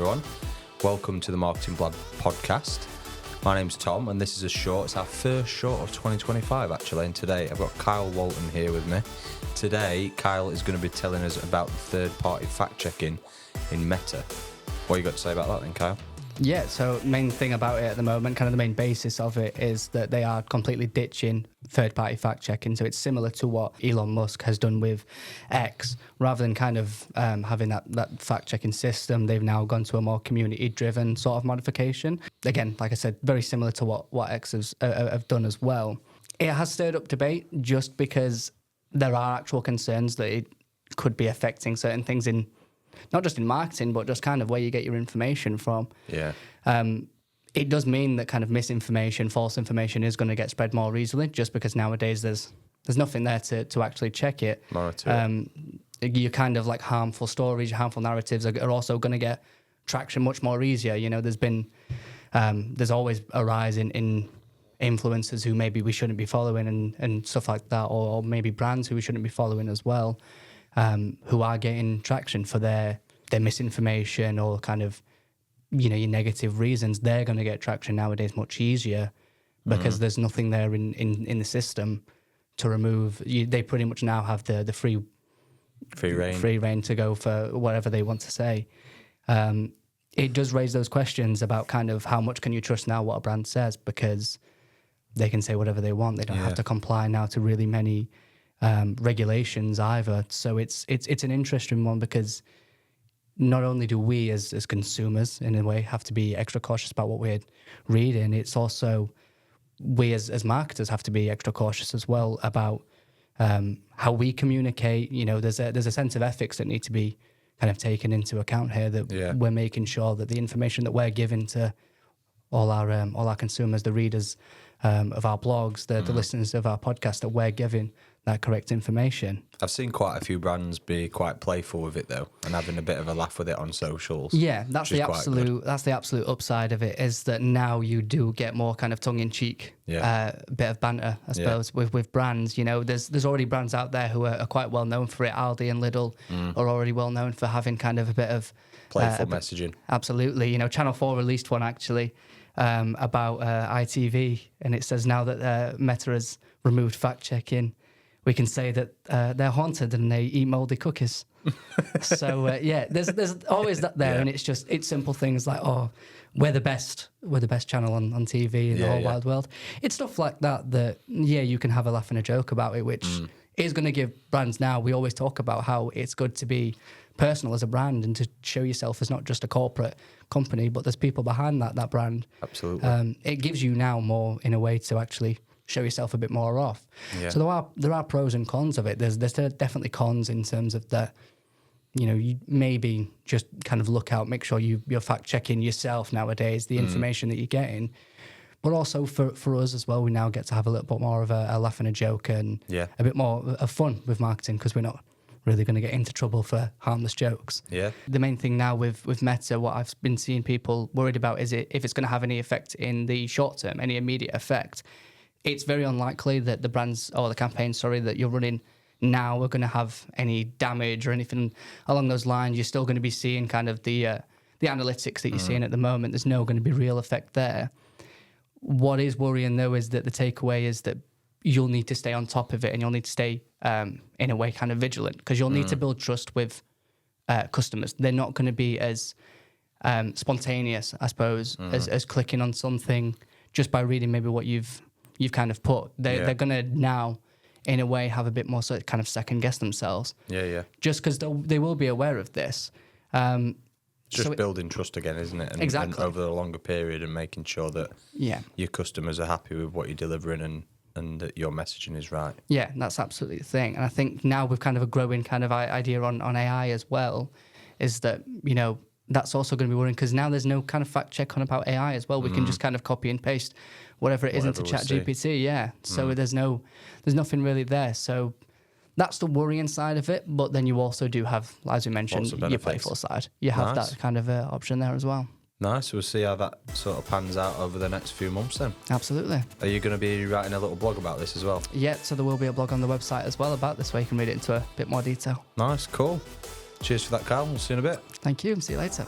everyone. Welcome to the Marketing Blab podcast. My name's Tom, and this is it's our first short of 2025, actually. And today I've got Kyle Walton here with me. Today, Kyle is going to be telling us about the third-party fact-checking in Meta. What you got to say about that then, Kyle? Yeah, so main thing about it at the moment, kind of the main basis of it is that they are completely ditching third-party fact-checking. So it's similar to what Elon Musk has done with X. Rather than kind of having that fact-checking system, they've now gone to a more community-driven sort of modification. Again, like I said, very similar to what X have done as well. It has stirred up debate just because there are actual concerns that it could be affecting certain things in not just in marketing, but just kind of where you get your information from. Yeah. It does mean that kind of misinformation, false information is going to get spread more easily just because nowadays there's nothing there to actually check it. Monitor it. Your kind of like harmful stories, your harmful narratives are also going to get traction much more easier. You know, there's always a rise in influencers who maybe we shouldn't be following and stuff like that, or maybe brands who we shouldn't be following as well. Who are getting traction for their misinformation or kind of, you know, your negative reasons. They're going to get traction nowadays much easier because there's nothing there in the system to remove. They pretty much now have the free reign to go for whatever they want to say. It does raise those questions about kind of how much can you trust now what a brand says, because they can say whatever they want. They don't have to comply now to really many regulations either. So it's an interesting one because not only do we as consumers in a way have to be extra cautious about what we're reading, it's also we as marketers have to be extra cautious as well about how we communicate. You know, there's a sense of ethics that need to be kind of taken into account here, that we're making sure that the information that we're giving to all our consumers, the readers of our blogs, the listeners of our podcast, that we're giving that correct information. I've seen quite a few brands be quite playful with it though, and having a bit of a laugh with it on socials. Yeah, that's the absolute upside of it, is that now you do get more kind of tongue-in-cheek bit of banter, I suppose, with brands. You know, there's already brands out there who are quite well known for it. Aldi and Lidl are already well known for having kind of a bit of playful messaging. Absolutely. You know, Channel 4 released one actually about ITV, and it says now that Meta has removed fact-checking, we can say that they're haunted and they eat mouldy cookies. So there's always that there, and it's simple things like, oh, we're the best channel on TV in the whole wide world. It's stuff like that you can have a laugh and a joke about it, which is going to give brands now. We always talk about how it's good to be personal as a brand and to show yourself as not just a corporate company, but there's people behind that brand. Absolutely. It gives you now more in a way to actually show yourself a bit more off. Yeah. So there are pros and cons of it. There's definitely cons in terms of that. You know, you maybe just kind of look out, make sure you're fact checking yourself nowadays, the information that you're getting. But also for us as well, we now get to have a little bit more of a laugh and a joke and a bit more of fun with marketing, because we're not really going to get into trouble for harmless jokes. Yeah. The main thing now with Meta, what I've been seeing people worried about is if it's going to have any effect in the short term, any immediate effect. It's very unlikely that the brands or the campaigns, that you're running now are going to have any damage or anything along those lines. You're still going to be seeing kind of the analytics that you're seeing at the moment. There's no going to be real effect there. What is worrying though is that the takeaway is that you'll need to stay on top of it, and you'll need to stay in a way kind of vigilant, because you'll need to build trust with customers. They're not going to be as spontaneous, I suppose, as clicking on something just by reading maybe what you've kind of put. They're going to now, in a way, have a bit more sort of kind of second guess themselves. Yeah. Just because they will be aware of this. Building trust again, isn't it? Exactly. And over a longer period, and making sure that your customers are happy with what you're delivering and that your messaging is right. Yeah, that's absolutely the thing. And I think now with kind of a growing kind of idea on AI as well, is that, you know, that's also going to be worrying, because now there's no kind of fact check on about AI as well. We can just kind of copy and paste whatever it is into ChatGPT. So there's nothing really there. So that's the worrying side of it. But then you also do have, as we mentioned, your playful side. You have that kind of option there as well. Nice. We'll see how that sort of pans out over the next few months then. Absolutely. Are you going to be writing a little blog about this as well? Yeah, so there will be a blog on the website as well about this, where you can read it into a bit more detail. Nice, cool. Cheers for that, Kyle. We'll see you in a bit. Thank you. See you later.